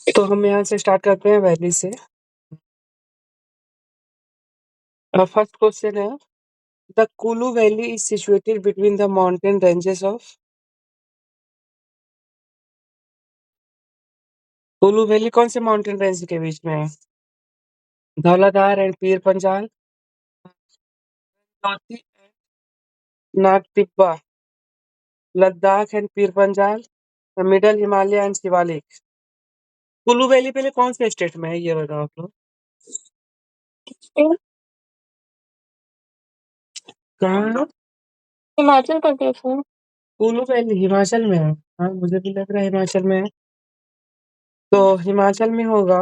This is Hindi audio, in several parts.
तो हम यहाँ से स्टार्ट करते हैं वैली से। फर्स्ट क्वेश्चन है, the Kullu valley is situated between the mountain ranges of. Kullu valley कौन से माउंटेन रेंज के बीच में है? धौलाधार एंड पीर पंजाल, चौथी Nag Tibba, Ladakh and Pir Panjal, middle Himalaya and Shivalik. Kullu valley पहले कौन से स्टेट में है ये बताओ आप लोग। कहाँ है? हिमाचल प्रदेश में। कुल्लू वैली हिमाचल में है। हाँ मुझे भी लग रहा है हिमाचल में है। तो हिमाचल में होगा।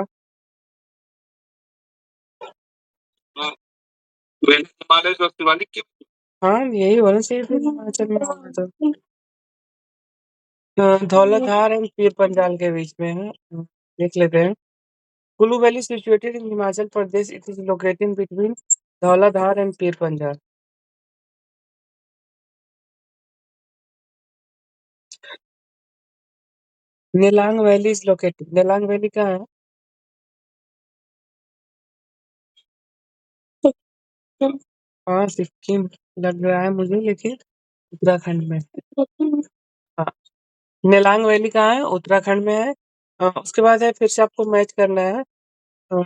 हिमालय और शिवालिक के। हाँ यही होना चाहिए फिर हिमाचल में होगा तो। धौलाधार एंड पीर पंजाल के बीच में है। देख लेते हैं। Kullu valley situated in Himachal Pradesh, it is located between Dhauladhar and Pir Panjal. Nelang valley is located, Nelang valley कहाँ है? हाँ सिक्किम लग रहा है मुझे, लेकिन उत्तराखंड में। हाँ नेलांग वैली कहाँ है? उत्तराखंड में है। उसके बाद है, फिर से आपको मैच करना है। अ,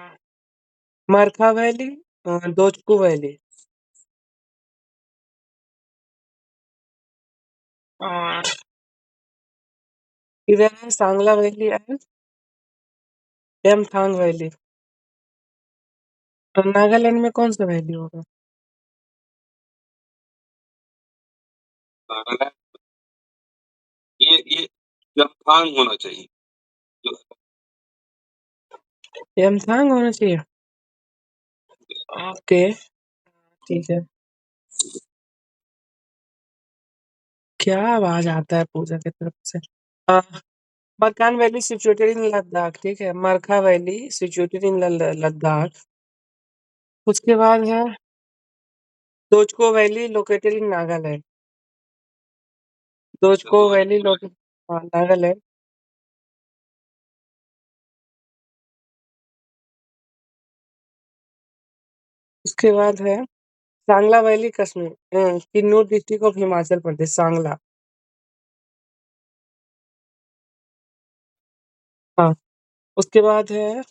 मरखा वैली, दोचकू वैली। अ, इधर है सांगला वैली एंड एमथांग वैली। तो नागालैंड में कौन सा वैली होगा? नागालैंड, ये एमथांग होना चाहिए। एमथांग होना चाहिए। ओके ठीक है। क्या आवाज आता है पूजा की तरफ से? Uh, Markha valley situated in Ladakh, ठीक है। Markha valley situated in Ladakh. उसके बाद है Dzukou valley located in Nagaland. Dzukou valley located, हाँ नागालैंड। उसके बाद है Sangla valley Kashmir, Kinnaur district of Himachal Pradesh, Sangla. हाँ उसके बाद है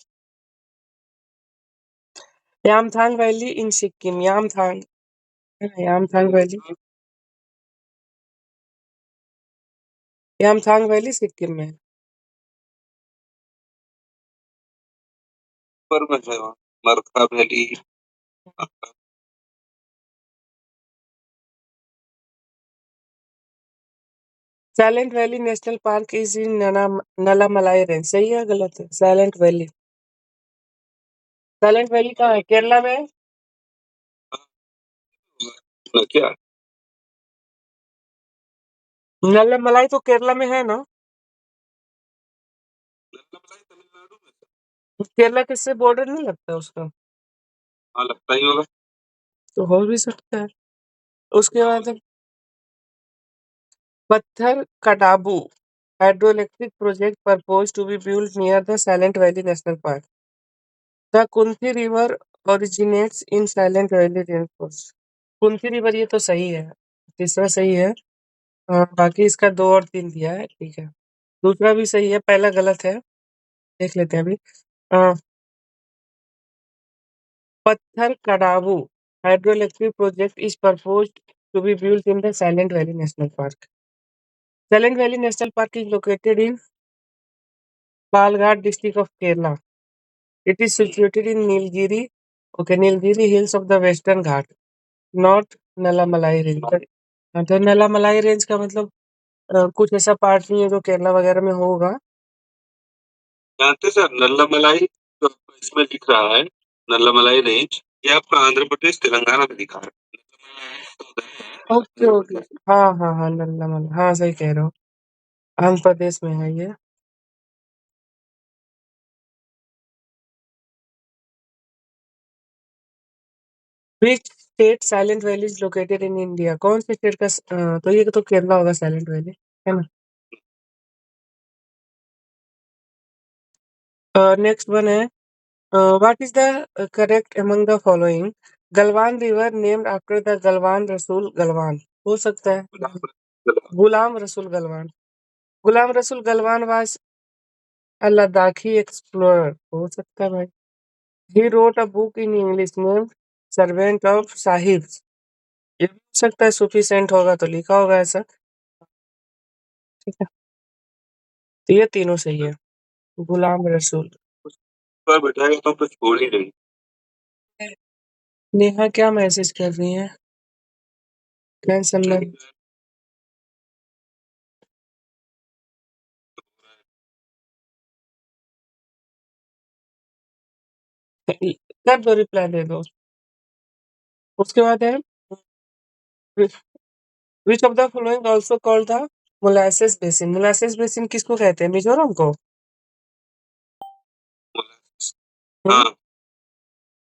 यामथांग वैली इन सिक्किम, यामथांग है ना, यामथांग वैली। यामथांग वैली सिक्किम में है। ऊपर में है वहाँ, Markha valley. Silent valley national park is in Nallamalai range, सही है गलत है? साइलेंट वैली, साइलेंट वैली कहाँ है? केरला में है? क्या नल्लमलाई तो केरला में है ना? नल्लमलाई तमिलनाडु में। केरला किससे बॉर्डर नहीं लगता उसका? हाँ लगता ही होगा। तो हो भी सकता है। उसके बाद है Pathrakkadavu hydroelectric project propose to be built near the silent valley national park. The Kunti river originates in silent valley rainforest. Kunti river ये तो सही है, तीसरा सही है। बाकी इसका 2 और 3 दिया है, ठीक है। दूसरा भी सही है, पहला गलत है। देख लेते हैं अभी। Uh, Pathrakkadavu hydroelectric project is proposed to be built in the Silent Valley National Park. Silent Valley National Park is located in Palghar district of Kerala. It is situated in Nilgiri, okay, Nilgiri hills of the Western Ghat, not Nalamalai range. तो नलामलाई रेंज का मतलब कुछ ऐसा पार्ट नहीं है जो केरला वगैरह में होगा। जानते सर, नल्लामलाई जो इसमें दिख रहा है, नल्लामलाई रेंज, ये आपका आंध्र प्रदेश तेलंगाना में दिखा है। ओके ओके, हाँ हाँ हाँ नल्लामलाई, हाँ सही कह रहे हो, आंध्र प्रदेश में है ये। Which state silent valley is located in India? कौन से स्टेट का तो ये तो केरला होगा साइलेंट वैली, है ना? नेक्स्ट वन है what is the correct among the following Galwan river named after the Galwan रसूल गलवान हो सकता है Ghulam Rasool Galwan Ghulam Rasool Galwan was a Ladakhi explorer हो सकता है भाई he wrote a book in English named servant of sahibs ये भी हो सकता है सूफी सेंट होगा तो लिखा होगा ऐसा ठीक है तो ये तीनों सही है गुलाम रसूल पर बैठाएगा तो कुछ छोड़ ही नहीं नेहा क्या मैसेज कर रही है टेंशन में कर दो रिप्लाई दे दो उसके बाद है which of the following also called the molasses basin किसको कहते हैं मिजोरम को हाँ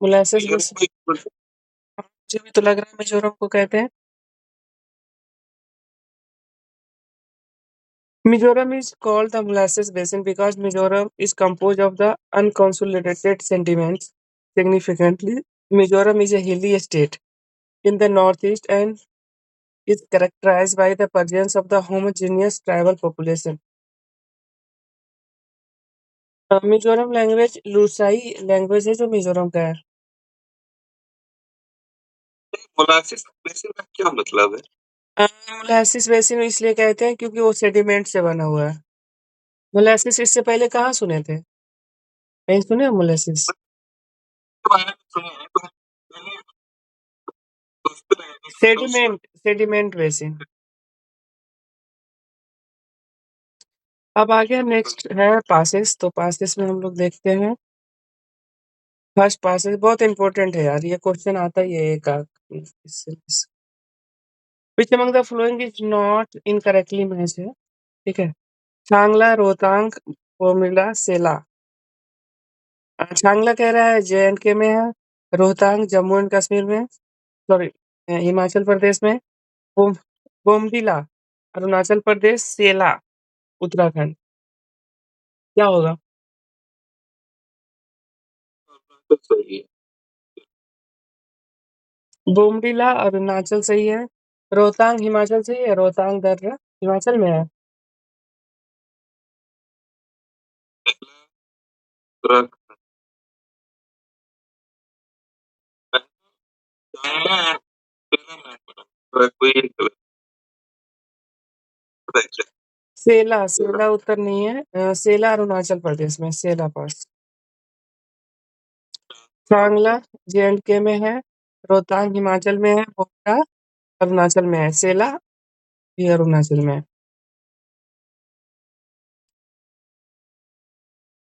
मोलासेस बेसिन मुझे भी तो लग रहा है मिजोरम को कहते हैं Mizoram is called the molasses basin because Mizoram is composed of the unconsolidated sediments. Significantly, Mizoram is a hilly state in the northeast and is characterized by the presence of the homogeneous tribal population. Mizoram language Lushai language है जो मिजोरम का है मोलासिस बेसिन का क्या मतलब है मोलासिस बेसिन इसलिए कहते हैं क्योंकि वो सेडिमेंट से बना हुआ है मोलासिस इससे पहले कहाँ सुने थे कहीं सुने मोलासिस सेडिमेंट बेसिन अब आगे नेक्स्ट है पासेस तो पासेस में हम लोग देखते हैं फर्स्ट पासेस बहुत इंपॉर्टेंट है यार ये क्वेश्चन आता ही है एक which among the following is not incorrectly match है ठीक है चांगला रोहतांग कोमिला सेला चांगला कह रहा है जे&के में है रोहतांग जम्मू एंड कश्मीर में सॉरी हिमाचल प्रदेश में बोम बोमडिला अरुणाचल प्रदेश सेला उत्तराखंड क्या होगा सही बोमडिला अरुणाचल सही है रोहतांग हिमाचल सही है रोहतांग दर्रा हिमाचल में है सेला सेला उत्तर नहीं है सेला अरुणाचल प्रदेश में सेला पास सांगला जे&के में है रोहतांग हिमाचल में है बोमडिला अरुणाचल में है सेला भी अरुणाचल में है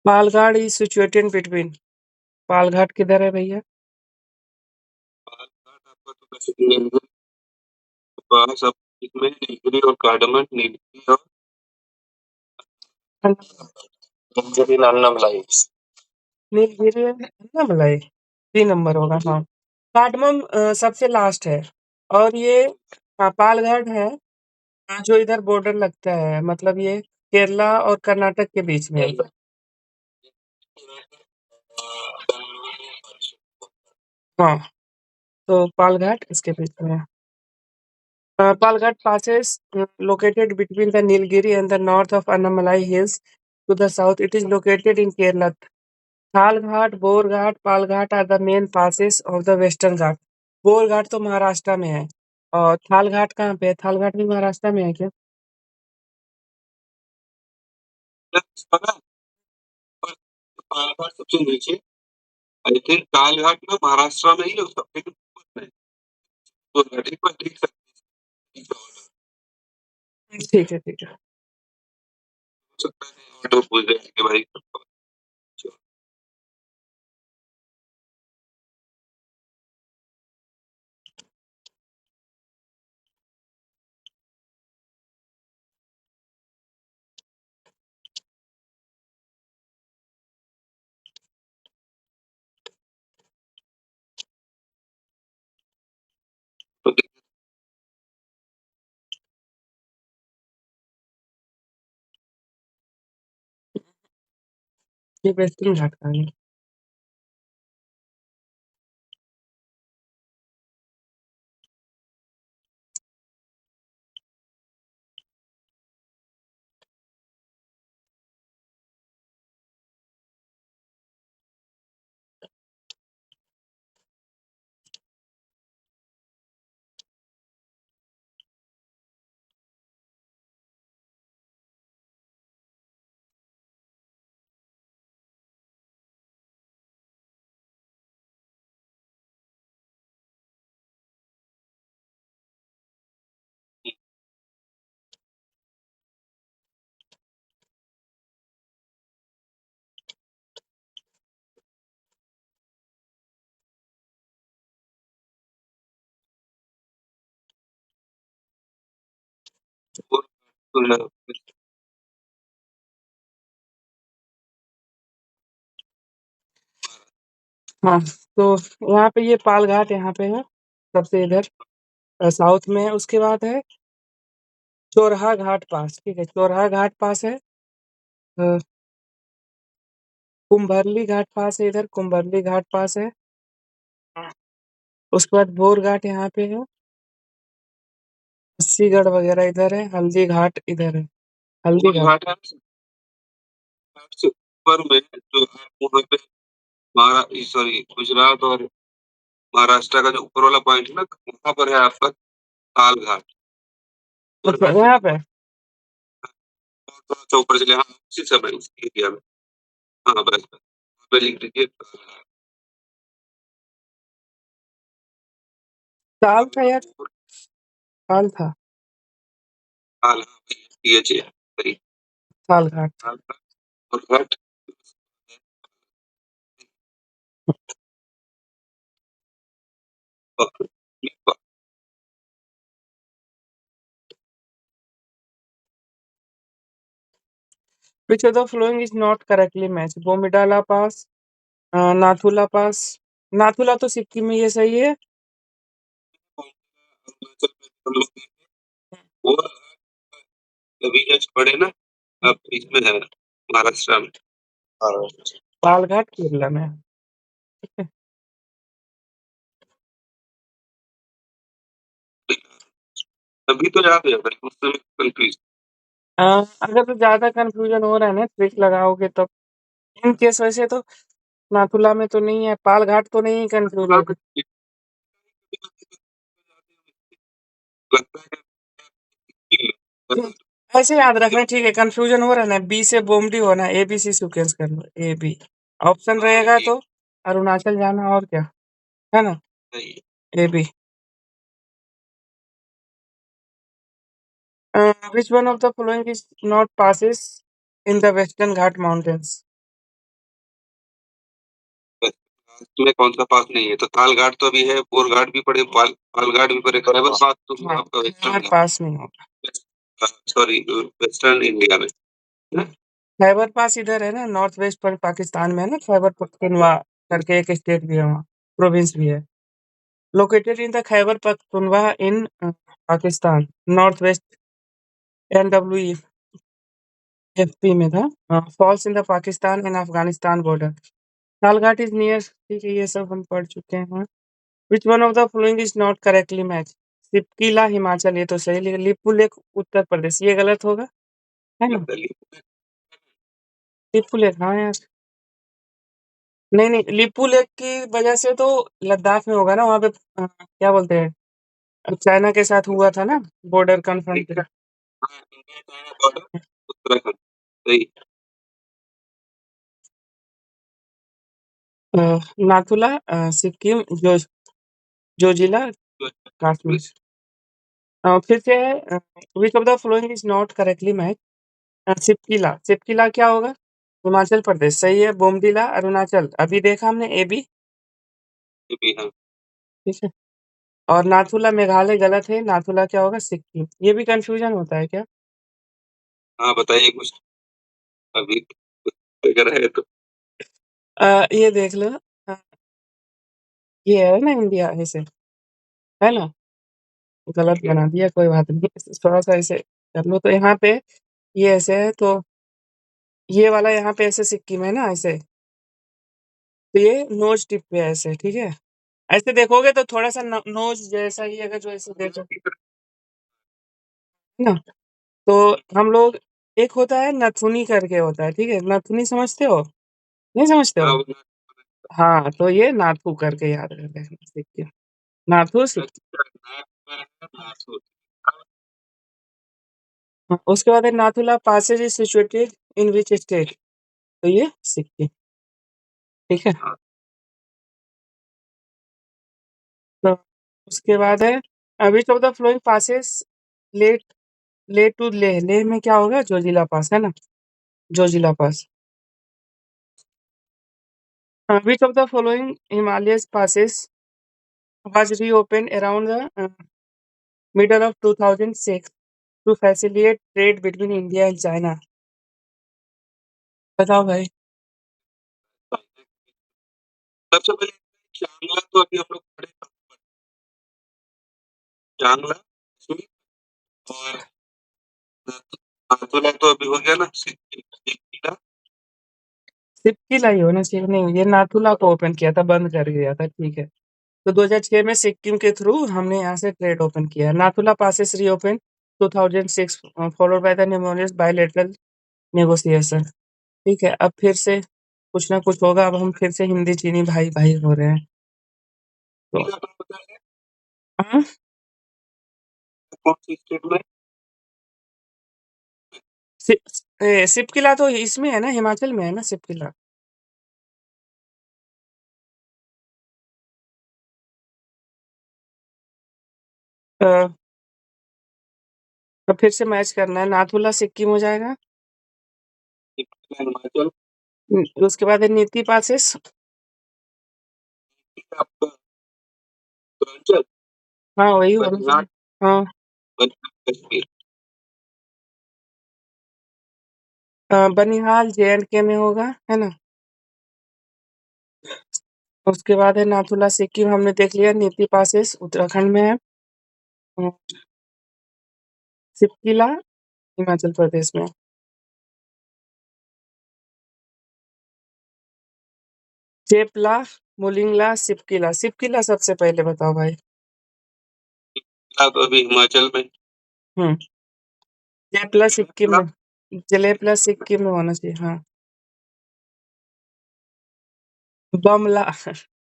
Palghat is situated between Palghat किधर है भैया पास अब इसमें नीलगिरी और कार्डमन नीलगिरी और नीलगिरी अन्नामलाई नीलगिरी अन्नामलाई 3 नंबर होगा हाँ कार्डमम सबसे लास्ट है और ये हाँ, पालघाट है जो इधर बॉर्डर लगता है मतलब ये केरला और कर्नाटक के बीच में है। हाँ तो पालघाट इसके बीच में है Palghat passes located between the Nilgiri and the north of Annamalai Hills. To the south, it is located in Kerala. Thalghat, Borghat, Palghat are the main passes of the Western Ghat. Borghat तो महाराष्ट्र में है और थालघाट कहाँ पे है थालघाट भी महाराष्ट्र में है क्या पालघाट सबसे नीचे आई थिंक कालघाट में महाराष्ट्र में ही है उसका फिर ऊपर में तो घाटी पर देख सकते हैं ठीक है ठीक है हो सकता है ऑटो पूछ रहे कि भाई ये वेस्टर्न घाट का है। हाँ, तो यहाँ पे ये पाल घाट यहाँ पे है, सबसे इधर साउथ में है। उसके बाद है चोरहा घाट पास, ठीक है, चोरहा घाट पास है। अ, कुंभरली घाट पास है, इधर कुंभरली घाट पास है। उसके बाद बोर घाट यहाँ पे है। अस्सीगढ़ वगैरह इधर है। हल्दी घाट इधर है। हल्दी घाट है सबसे ऊपर में, जो है वहाँ पे सॉरी गुजरात और महाराष्ट्र का जो ऊपर वाला पॉइंट है ना, वहाँ पर है आपका ताल घाट। अच्छा, यहाँ पे थोड़ा सा ऊपर चले, हाँ उसी समय उसी एरिया में। हाँ बस बस वहाँ पे लिख दीजिए ताल था यार, ताल था, ताल, हाँ TH है, सही, ताल घाट, ताल घाट और घाट। Which of the following is not correctly matched? बोमिडाला पास, नाथुला पास। नाथुला तो सिक्किम में, ये सही है। वो अभी जस्ट पड़े ना, अब इसमें है महाराष्ट्र में, पालघाट केरला में। अभी तो याद है भाई, उस समय कंफ्यूज। अगर तो ज्यादा कंफ्यूजन हो रहा है ना, ट्रिक लगाओगे तो इन केस वैसे तो नाथुला में तो नहीं है, पालघाट तो नहीं कंफ्यूजन। ऐसे याद रखना, ठीक है, कंफ्यूजन हो रहा है ना, बी से बोमडी होना, ए बी सी सीक्वेंस कर लो, ए बी ऑप्शन रहेगा तो अरुणाचल जाना, और क्या है ना, A B. Which one of the following is not passes in the western Ghat mountains? तुम्हें कौन सा पास नहीं है? तो ताल घाट तो अभी है, बोर घाट भी पड़े, पाल घाट भी पड़े, खैबर पास तो आपका वेस्टर्न पास नहीं होगा, सॉरी वेस्टर्न इंडिया में ना। खैबर पास इधर है ना, नॉर्थ वेस्ट पर पाकिस्तान में है ना, खैबर पख्तूनवा करके एक स्टेट भी है वहाँ, प्रोविंस भी है। Located in the Khyber Pakhtunkhwa in Pakistan, north west NWE FP में था। Falls in the Pakistan and Afghanistan border. Talghat is near, ठीक है, ये सब हम पढ़ चुके हैं। Which one of the following is not correctly match? Shipkila Himachal, ये तो सही, लेकिन लिपू लेक उत्तर प्रदेश, ये गलत होगा, है ना। लिपू लेक, हाँ यार, नहीं नहीं, लिपू लेक की वजह से तो लद्दाख में होगा ना, वहाँ पे क्या बोलते हैं, चाइना के साथ हुआ था ना, बॉर्डर कन्फ्रंट। उत्तराखंड, सही। नाथुला सिक्किम, जोजिला कश्मीर। फिर से है, which of the following is not correctly match? Shipki La, Shipki La क्या होगा? हिमाचल प्रदेश, सही है। बोमडिला अरुणाचल, अभी देखा हमने, ए बी, हाँ ठीक है। और नाथुला मेघालय, गलत है, नाथुला क्या होगा? सिक्किम। ये भी कंफ्यूजन होता है क्या? हाँ बताइए कुछ, अभी अगर है तो। ये देख लो, अ, ये है ना इंडिया, ऐसे है ना, गलत बना दिया, कोई बात नहीं, थोड़ा सा ऐसे कर लो, तो यहाँ पे ये ऐसे है, तो ये वाला यहाँ पे ऐसे सिक्किम है ना ऐसे, तो ये नोज टिप पे है ऐसे, ठीक है। ऐसे देखोगे तो थोड़ा सा नोज जैसा ही अगर जो ऐसे देखो ना, तो हम लोग, एक होता है नथुनी करके होता है, ठीक है, नथुनी समझते हो, नहीं समझते हो? हाँ, तो ये नाथू करके याद रख लेना, सिक्किम, नाथू सिक्किम। हाँ, उसके बाद है Nathula passes is situated in which state, तो ये सिक्किम, ठीक है। तो उसके बाद है which of the flowing passes लेट लेट टू लेह, लेह में क्या होगा, जोजिला पास है ना, जोजिला पास। Which of the following Himalayas passes was reopened around the middle of 2006 to facilitate trade between India and China, बताओ भाई। सबसे पहले चांगला, तो अभी हम लोग पढ़े, चांगला, सुई, और नाथुला तो अभी हो गया ना, सिक्किला, सिक्किला ही होना चाहिए, नहीं ये नाथुला को ओपन किया था, बंद कर दिया था, ठीक है। तो 2006 में सिक्किम के थ्रू हमने यहाँ से ट्रेड ओपन किया। Nathula passes reopen 2006 followed by the numerous bilateral negotiation, ठीक है। अब फिर से कुछ ना कुछ होगा, अब हम फिर से हिंदी चीनी भाई भाई हो रहे हैं, तो हाँ, कौन सी स्टेट में? सिप किला तो इसमें है ना, हिमाचल में है ना सिप किला। अ, तो फिर से मैच करना है, नाथुला सिक्किम हो जाएगा, हिमाचल। उसके बाद है नीति पासेस, आपका पूर्वांचल, हाँ वही होना बनिहाल चाहिए, हाँ। बनिहाल कश्मीर, बनिहाल जे&के में होगा, है ना। उसके बाद है नाथुला सिक्किम हमने देख लिया, नीति पासेस उत्तराखंड में है, अ, सिपकिला हिमाचल प्रदेश में। चेपला, मुलिंगला, सिपकिला, सिपकिला सबसे पहले बताओ भाई। अब अभी हिमाचल में, हम्म, चेपला सिक्किम में, जलेपला सिक्किम में होना चाहिए, हाँ। बमला,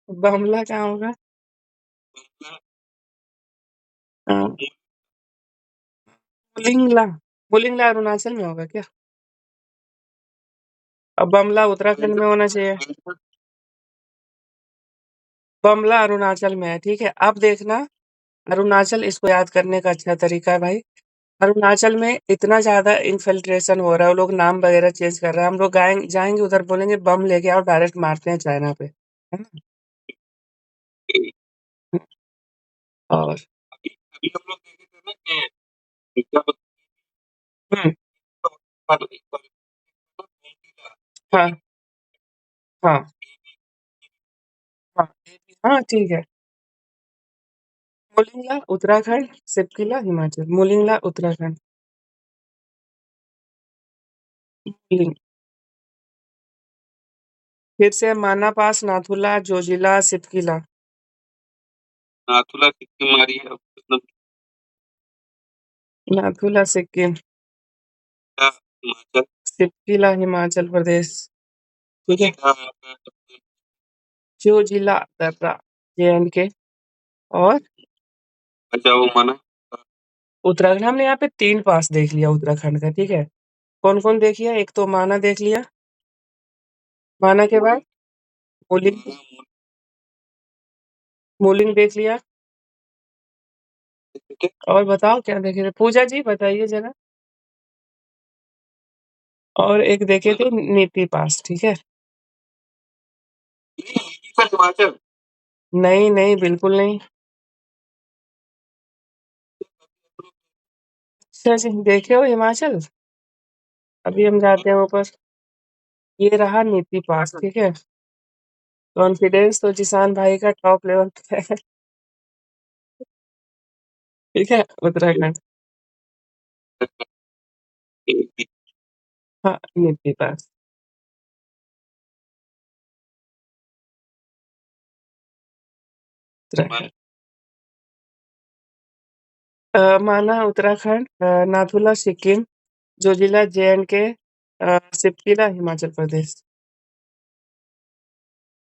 बमला कहाँ होगा? अ, मुलिंगला, मुलिंगला अरुणाचल में होगा क्या? अब बमला उत्तराखंड में होना चाहिए, बमला अरुणाचल में है, ठीक है। अब देखना, अरुणाचल, इसको याद करने का अच्छा तरीका है भाई, अरुणाचल में इतना ज्यादा इन्फिल्ट्रेशन हो रहा है, वो लोग नाम वगैरह चेंज कर रहे हैं, हम लोग जाएंगे उधर बोलेंगे बम लेके आओ, डायरेक्ट मारते हैं चाइना पे, है ना। और अभी हम लोग देखे थे ना कि क्या हम्म, हाँ हाँ हाँ हाँ, ठीक है। मुलिंगला उत्तराखंड, सिपकिला हिमाचल, मुलिंगला उत्तराखंड, मुलिंग, फिर से माना पास, नाथुला, जोजिला, सिपकिला, नाथुला सिक्किम आ रही है, मतलब नाथुला सिक्किम, हिमाचल, सिपकिला हिमाचल प्रदेश, ठीक है। जोजिला दर्रा जे&के, और अच्छा वो माना उत्तराखंड, हमने यहाँ पे 3 पास देख लिया उत्तराखंड का, ठीक है। कौन-कौन देख लिया? एक तो माना देख लिया, माना के बाद मोलिंग, मोलिंग देख लिया, और बताओ क्या देखे थे? पूजा जी बताइए ज़रा। और एक देखे थे नीति पास, ठीक है। हिमाचल, नहीं, नहीं, बिल्कुल नहीं। अच्छा जी, देखे हो हिमाचल? अभी हम जाते हैं ऊपर, ये रहा नीति पास, ठीक है। कॉन्फिडेंस तो जिसान भाई का टॉप लेवल पे है, ठीक है, उत्तराखंड। हाँ, नीति पास। उत्तराखंड। माना उत्तराखंड, नाथुला सिक्किम, जोजिला जे&के, सिपकिला हिमाचल प्रदेश।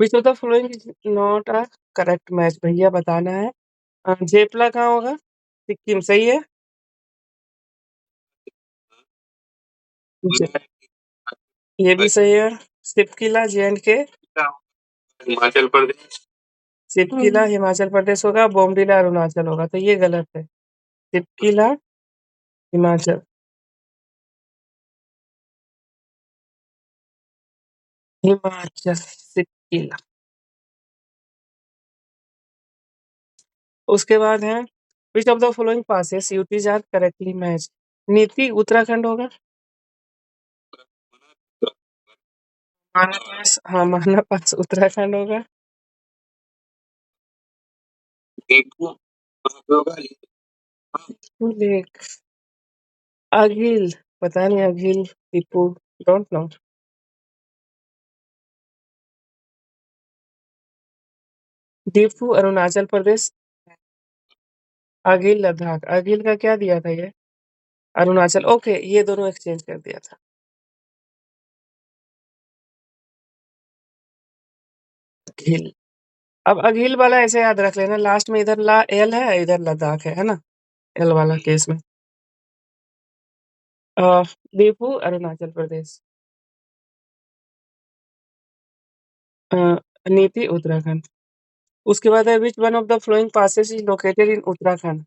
विच of the following is not a correct match, भैया बताना है। जेपला कहाँ होगा? सिक्किम सही है। जे- ये भी सही है। सिपकिला जे&के, हिमाचल प्रदेश। सिपकिला हिमाचल प्रदेश होगा, बोमडिला अरुणाचल होगा, तो ये गलत है। सिपकिला हिमाचल। हिमाचल सिपकिला। उसके बाद है which of the following passes UTs are correctly match. Niti Uttarakhand होगा। माना पास, हाँ माना पास उत्तराखंड होगा। दीपू होगा। लेक अघिल, पता नहीं अघिल दीपू, डोंट नो। दीपू अरुणाचल प्रदेश, अघिल लद्दाख। अघिल का क्या दिया था ये? अरुणाचल, ओके ये दोनों एक्सचेंज कर दिया था। अघिल। अब अघिल वाला ऐसे याद रख लेना, लास्ट में इधर ला एल है, इधर लद्दाख है ना, एल वाला केस में। अ, दीपू अरुणाचल प्रदेश। अ, नीति उत्तराखंड। उसके बाद है विच one of the flowing passes is located in Uttarakhand.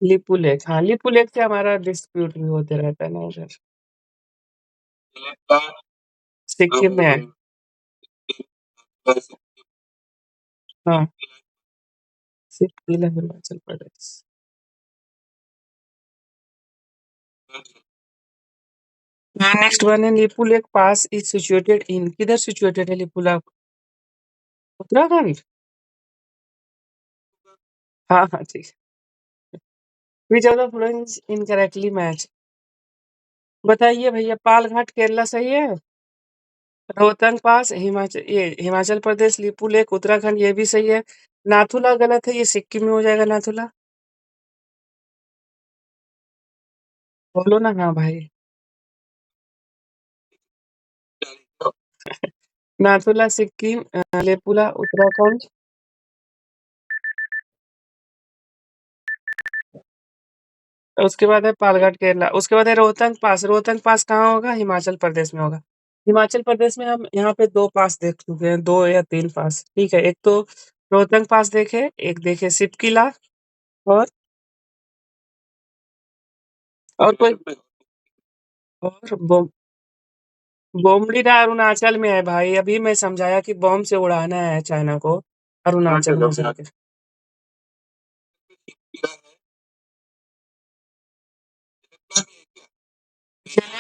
Lipu lake, हाँ लिपू लेक से हमारा डिस्प्यूट भी होते रहता है ना उधर। सिक्किम में है। हाँ, सिक्किम हिमाचल प्रदेश। नेक्स्ट वन है Lipu lake pass is situated in, किधर सिचुएटेड है लिपू लेक? उत्तराखंड। हाँ हाँ ठीक है। Which of the following incorrectly match, बताइए भैया। पालघाट केरला सही है। रोहतांग पास हिमाचल, ये हिमाचल प्रदेश, लिपू लेक उत्तराखंड ये भी सही है। नाथुला गलत है, ये सिक्किम में हो जाएगा नाथुला। बोलो ना हाँ भाई। नाथुला सिक्किम, लेपुला उत्तराखंड। उसके बाद है पालघाट केरला। उसके बाद है रोहतांग पास। रोहतांग पास कहाँ होगा? हिमाचल प्रदेश में होगा। हिमाचल प्रदेश में हम यहाँ पे दो पास देख चुके हैं, दो या तीन पास, ठीक है। एक तो रोहतांग पास देखे, एक देखे सिपकिला, और कोई, और बोमडीला अरुणाचल में है भाई। अभी मैं समझाया कि बॉम्ब से उड़ाना है चाइना को, अरुणाचल में जाके।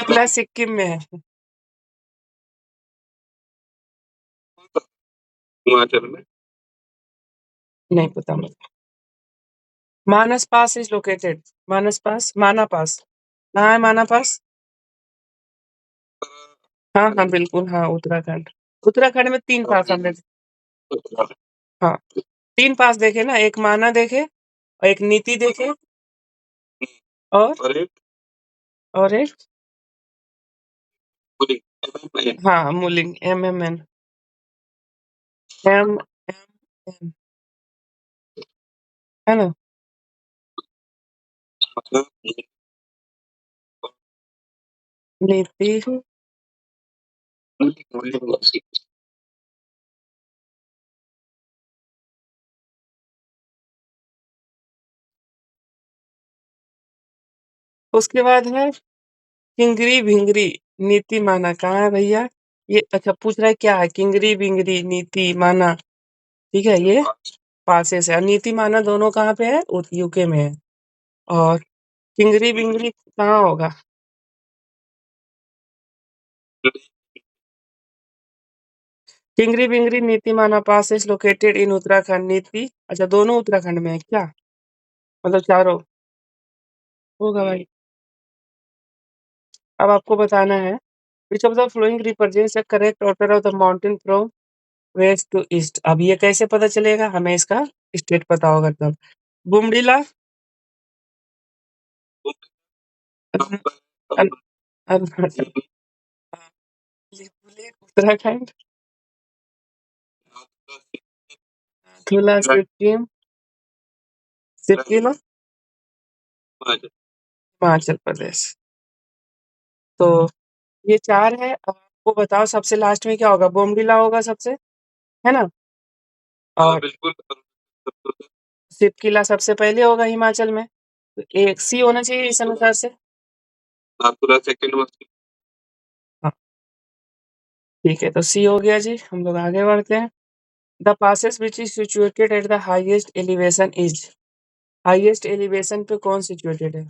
प्लस सिक्किम में है। हिमाचल में नहीं पता मुझे। मानस पास इज लोकेटेड, मानस पास, माना पास कहाँ है? माना पास, हाँ हाँ बिल्कुल, हाँ उत्तराखंड। उत्तराखंड में तीन पास हमने, हाँ तीन पास देखे ना, एक माना देखे, और एक नीति देखे, और और एक हाँ मुलिंग, MMN है ना। नीति। उसके बाद है किंगरी भिंगरी, नीति माना कहाँ है भैया? ये अच्छा पूछ रहा है क्या है, किंगरी बिंगरी नीति माना, ठीक है ये पासेस है। और नीति माना दोनों कहाँ पे है? यूके में है। और किंगरी बिंगरी कहाँ होगा? किंगरी बिंगरी नीति माना पास इज लोकेटेड इन उत्तराखंड। नीति अच्छा दोनों उत्तराखंड में है क्या? मतलब चारों होगा भाई। अब आपको बताना है which of the following represents the correct order of the mountain from west to east. अब ये कैसे पता चलेगा, हमें इसका स्टेट पता होगा तब। बुमडीला, अरुण- अरुण- अरुणाचल, उत्तराखंड, झूला सिक्किम, सिक्किम, हिमाचल प्रदेश। तो ये चार है। अब आपको बताओ सबसे लास्ट में क्या होगा, बोमडीला होगा सबसे, है ना। और बिल्कुल सिपकिला सबसे पहले होगा हिमाचल में, तो एक सी होना चाहिए इस अनुसार से। नाथुला सेकंड में। हाँ ठीक है, तो सी हो गया जी। हम लोग आगे बढ़ते हैं। The passes which is situated at the highest elevation is. Highest elevation पे कौन सिचुएटेड है।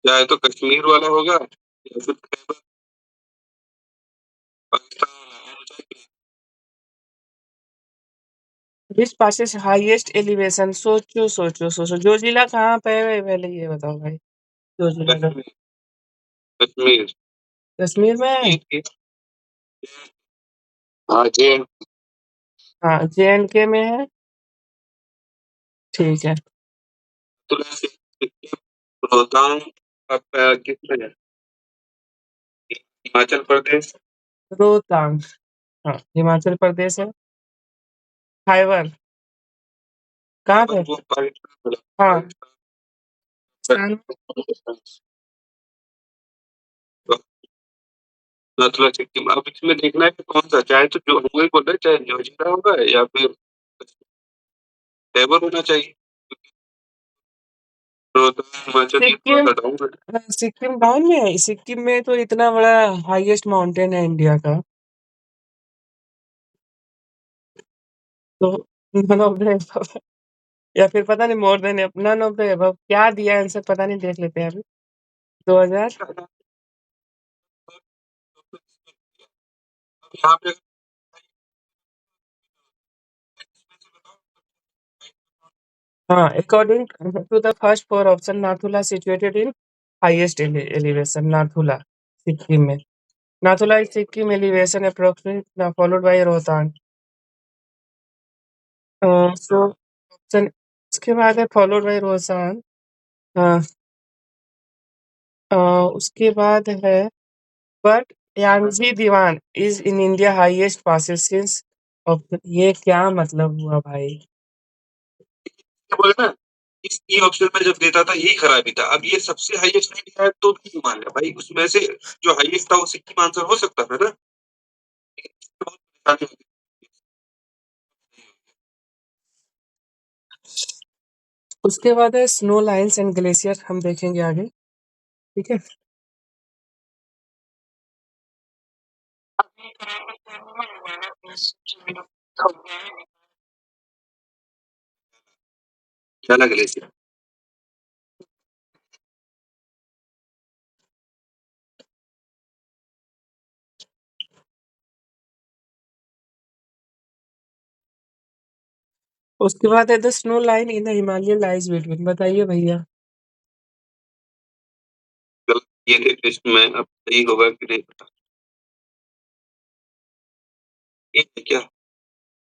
चाहे तो कश्मीर वाला होगा या फिर खैबर पाकिस्तान। विच पासेस हाईएस्ट एलिवेशन, सोचो सोचो सोचो, जो जिला कहाँ पे है पहले ये बताओ भाई। जो जिला का कश्मीर, कश्मीर में है। हाँ जे, हाँ जे&के में है। ठीक है। तो रोहतांग आपका किसमें है, हिमाचल प्रदेश। रोहतांग, हाँ हिमाचल प्रदेश है। खैबर कहाँ पे, हाँ राजस्थान। नथुला सिक्किम। अब इसमें देखना है कि कौन सा, चाहे तो जो हम वही बोल रहे हैं, चाहे जोजिला होगा या फिर खैबर होना चाहिए। रोहतांग हिमाचल ये थोड़ा सिक्किम, सा डाउन है। सिक्किम डाउन में है। सिक्किम में तो इतना बड़ा हाईएस्ट माउंटेन है इंडिया का, तो नन ऑफ द एबव, या फिर पता नहीं more than none of the above क्या दिया आंसर, पता नहीं, देख लेते हैं अभी। 2000, यहाँ पे हाँ, according to the first four option Nathula situated in highest elevation, Nathula Sikkim में। Nathula is Sikkim elevation approximate followed by Rohtang. So option उसके बाद है फॉलोड बाय रोहतांग। हाँ, उसके बाद है बट यांगजी दीवान is in India highest passes since of। ये क्या मतलब हुआ भाई। क्या बोले ना, इस ई ऑप्शन में जब देता था यही खराबी था। अब ये सबसे हाईएस्ट नहीं दिया है तो भी मान लिया भाई, उसमें से जो हाईएस्ट था वो सिक्किम आंसर हो सकता था ना। बहुत परेशानी होती। उसके बाद है स्नो लाइन्स एंड ग्लेशियर, हम देखेंगे आगे, ठीक है। क्या ग्लेशियर। उसके बाद है the snow line in the Himalaya lies between, बताइए भैया। ये थे टेस्ट में, अब सही होगा कि नहीं पता। ये है क्या।